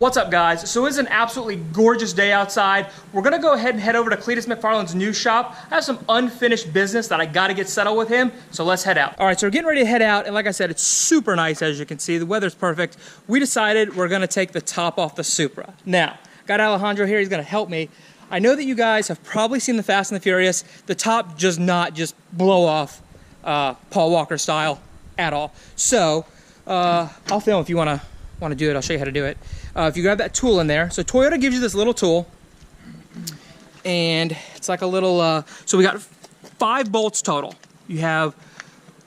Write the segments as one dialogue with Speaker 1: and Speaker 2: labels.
Speaker 1: What's up, guys? So it's an absolutely gorgeous day outside. We're gonna go ahead and head over to Cleetus McFarland's new shop. I have some unfinished business that I gotta get settled with him, so let's head out. All right, so we're getting ready to head out, and like I said, it's super nice, as you can see. The weather's perfect. We decided we're gonna take the top off the Supra. Now, got Alejandro here, he's gonna help me. I know that you guys have probably seen the Fast and the Furious. The top does not just blow off Paul Walker style at all. So, I'll film if you wanna do it. I'll show you how to do it. If you grab that tool in there, so Toyota gives you this little tool, and it's like a little, so we got 5 bolts total. You have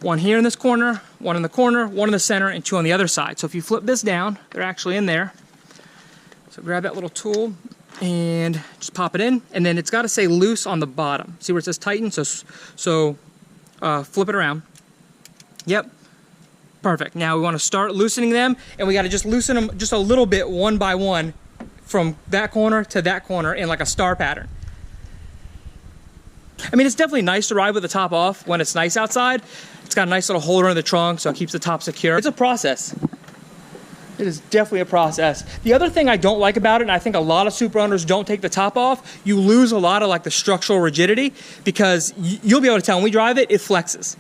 Speaker 1: one here in this corner, one in the corner, one in the center, and 2 on the other side. So if you flip this down, they're actually in there. So grab that little tool and just pop it in, and then it's got to say loose on the bottom. See where it says tighten? So flip it around. Yep. Perfect. Now we want to start loosening them, and we got to just loosen them just a little bit, one by one, from that corner to that corner in like a star pattern. I mean, it's definitely nice to ride with the top off when it's nice outside. It's got a nice little holder in the trunk, so it keeps the top secure. It's a process. It is definitely a process. The other thing I don't like about it, and I think a lot of Supra owners don't take the top off, you lose a lot of like the structural rigidity, because you'll be able to tell when we drive it, it flexes.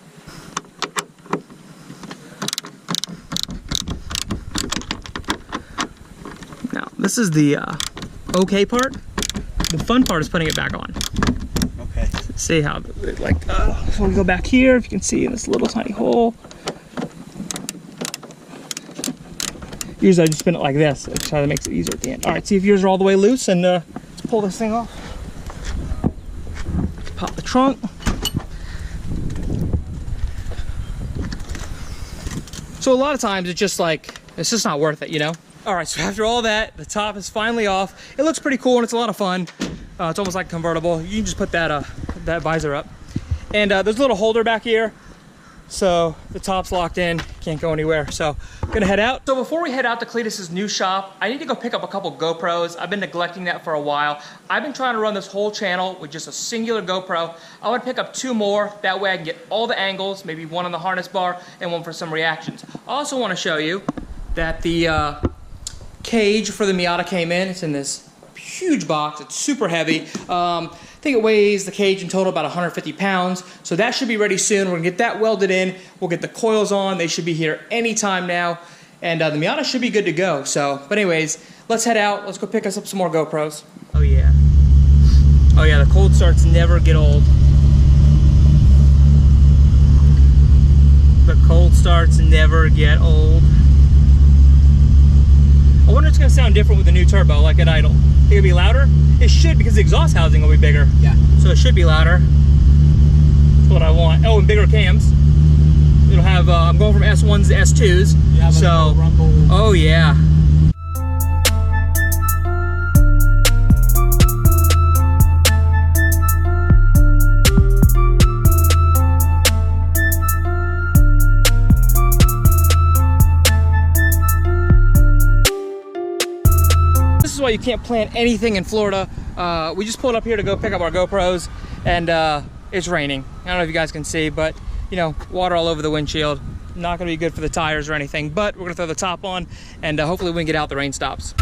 Speaker 1: This is the okay part. The fun part is putting it back on.
Speaker 2: Okay.
Speaker 1: See how, like, so we go back here, if you can see in this little tiny hole. Usually I just spin it like this. That's how that makes it easier at the end. All right, see if yours are all the way loose, and let's pull this thing off. Let's pop the trunk. So a lot of times it's just like, it's just not worth it, you know? All right, so after all that, the top is finally off. It looks pretty cool and it's a lot of fun. It's almost like a convertible. You can just put that that visor up. And there's a little holder back here. So the top's locked in, can't go anywhere. So I'm gonna head out. So before we head out to Cleetus's new shop, I need to go pick up a couple GoPros. I've been neglecting that for a while. I've been trying to run this whole channel with just a singular GoPro. I want to pick up 2 more. That way I can get all the angles, maybe one on the harness bar and one for some reactions. I also want to show you that the cage for the Miata came in. It's in this huge box. It's super heavy. I think it weighs, the cage in total, about 150 pounds. So that should be ready soon. We're gonna get that welded in. We'll get the coils on. They should be here anytime now. And the Miata should be good to go. So, but anyways, let's head out. Let's go pick us up some more GoPros. Oh yeah. Oh yeah, the cold starts never get old. The cold starts never get old. I wonder if it's going to sound different with the new turbo, like at idle. Think it'll be louder? It should, because the exhaust housing will be bigger. Yeah. So it should be louder. That's what I want. Oh, and bigger cams. It'll have, I'm going from S1s to S2s. Yeah, so, rumble. Oh yeah. Why you can't plan anything in Florida. We just pulled up here to go pick up our GoPros, and it's raining. I don't know if you guys can see, but you know, water all over the windshield. Not gonna be good for the tires or anything, but we're gonna throw the top on, and hopefully we can get out, the rain stops.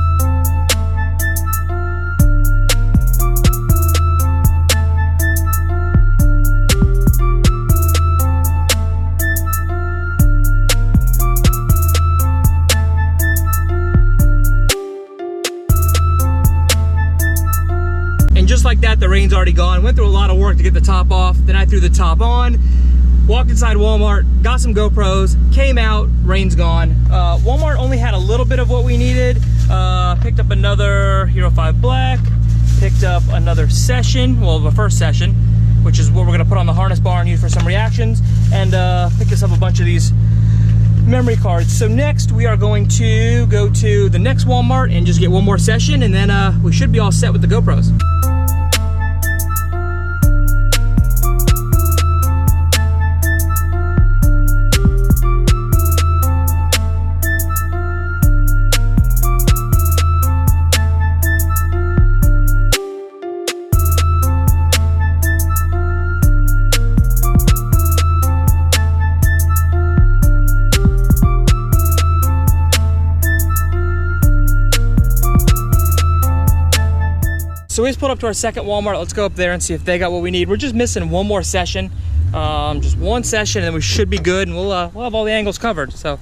Speaker 1: Just like that, the rain's already gone. Went through a lot of work to get the top off. Then I threw the top on, walked inside Walmart, got some GoPros, came out, rain's gone. Walmart only had a little bit of what we needed. Picked up another Hero 5 Black, picked up another session, well, the first session, which is what we're gonna put on the harness bar and use for some reactions, and picked us up a bunch of these memory cards. So next we are going to go to the next Walmart and just get one more session, and then we should be all set with the GoPros. so we just pulled up to our second Walmart. Let's go up there and see if they got what we need. We're just missing one more session, just one session, and then we should be good, and we'll have all the angles covered. So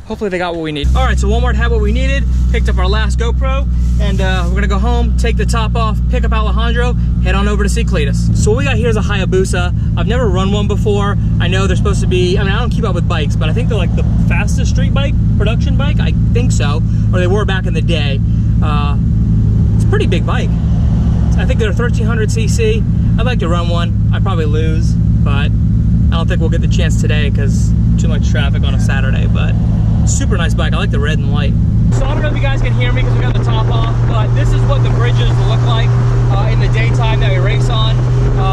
Speaker 1: hopefully they got what we need. All right, so Walmart had what we needed, picked up our last GoPro, and we're gonna go home, take the top off, pick up Alejandro, head on over to see Cleetus. So what we got here is a Hayabusa. I've never run one before. I know they're supposed to be, I mean, I don't keep up with bikes, but I think they're like the fastest street bike, production bike, I think so, or they were back in the day. It's a pretty big bike. I think they're 1300cc. I'd like to run one. I'd probably lose, but I don't think we'll get the chance today because too much traffic on a Saturday, but super nice bike. I like the red and white. So I don't know if you guys can hear me because we got the top off, but this is what the bridges look like in the daytime that we race on.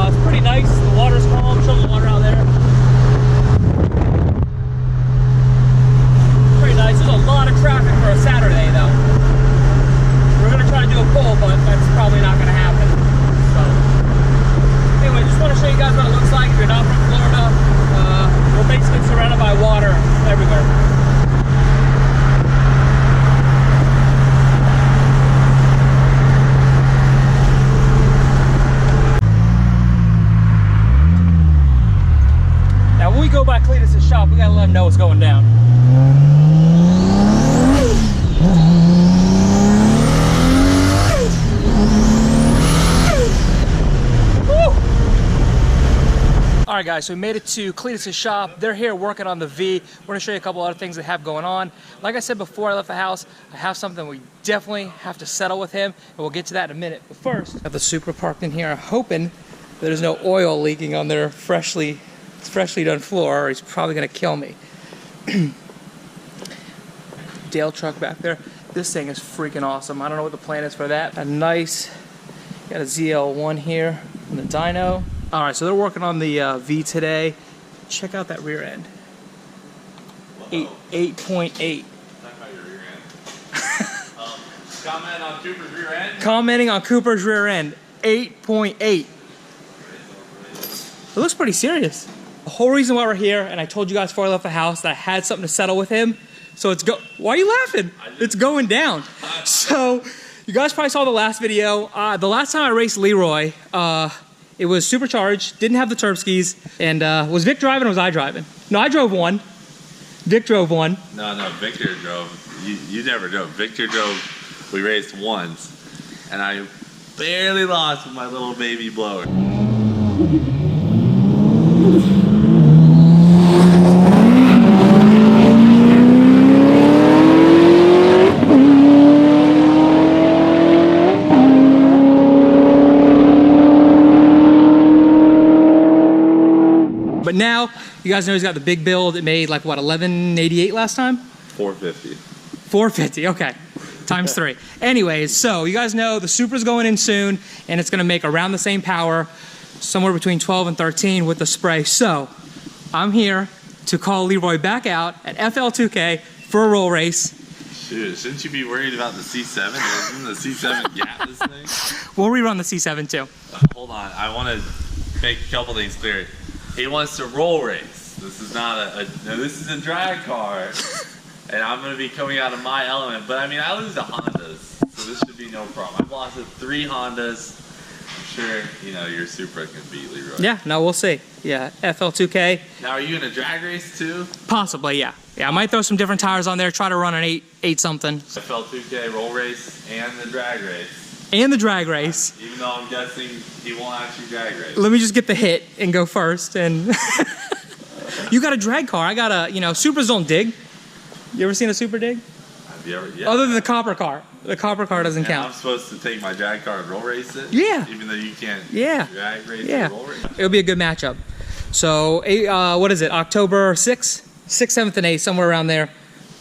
Speaker 1: It's pretty nice. The water's calm. Show the water out there. Pretty nice. There's a lot of traffic for a Saturday though. We're gonna try to do a pull, but that's probably not gonna happen. So anyway, just want to show you guys what it looks like if you're not from Florida. We're basically surrounded by water everywhere. Now when we go by Cleetus' shop, we gotta let him know what's going down. All right, guys, so we made it to Cleetus' shop. They're here working on the V. We're gonna show you a couple other things they have going on. Like I said before I left the house, I have something we definitely have to settle with him, and we'll get to that in a minute. But first, I have the Supra parked in here. I'm hoping there's no oil leaking on their freshly done floor, or he's probably gonna kill me. Dale truck back there. This thing is freaking awesome. I don't know what the plan is for that. A nice, got a ZL1 here in the dyno. All right, so they're working on the V today. Check out that rear end. 8.8.
Speaker 2: Talk about your rear end. Comment on Cooper's rear end.
Speaker 1: Commenting on Cooper's rear end. 8.8. It looks pretty serious. The whole reason why we're here, and I told you guys before I left the house that I had something to settle with him. So it's why are you laughing? It's going down. So you guys probably saw the last video. The last time I raced Leroy, it was supercharged, didn't have the turb skis, and was Vic driving or was I driving? No, I drove one. Vic drove one.
Speaker 2: No, Victor drove. You never drove. Victor drove. We raced once, and I barely lost with my little baby blower.
Speaker 1: But now, you guys know he's got the big build. It made like, what, 1188 last time?
Speaker 2: 450.
Speaker 1: 450, okay. Times 3. Anyways, so you guys know the Supra's going in soon, and it's gonna make around the same power, somewhere between 12 and 13 with the spray. So, I'm here to call Leroy back out at FL2K for a roll race.
Speaker 2: Dude, shouldn't you be worried about the C7? Isn't the C7 gap this thing?
Speaker 1: We'll rerun the C7 too.
Speaker 2: Hold on, I want to make a couple things clear. He wants to roll race. This is not no, this is a drag car, and I'm going to be coming out of my element. But I mean, I lose to Hondas, so this should be no problem. I've lost to 3 Hondas. I'm sure, you know, your Supra can beat Leroy.
Speaker 1: Yeah, no, we'll see. Yeah, FL2K.
Speaker 2: Now, are you in a drag race too?
Speaker 1: Possibly, yeah. Yeah, I might throw some different tires on there, try to run an 8 something.
Speaker 2: FL2K roll race and the drag race.
Speaker 1: And the drag race.
Speaker 2: Even though I'm guessing he won't actually drag race.
Speaker 1: Let me just get the hit and go first. And you got a drag car. I got a, you know, Supras don't dig. You ever seen a Supra dig?
Speaker 2: Have you ever? Yeah.
Speaker 1: Other than the copper car. The copper car doesn't count.
Speaker 2: I'm supposed to take my drag car and roll race it?
Speaker 1: Yeah.
Speaker 2: Even though you can't drag race
Speaker 1: or
Speaker 2: roll race?
Speaker 1: It'll be a good matchup. So, what is it? October 6th? 6th, 7th, and 8th, somewhere around there.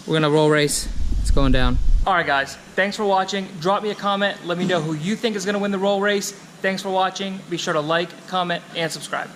Speaker 1: We're going to roll race. It's going down. All right, guys. Thanks for watching. Drop me a comment. Let me know who you think is going to win the roll race. Thanks for watching. Be sure to like, comment, and subscribe.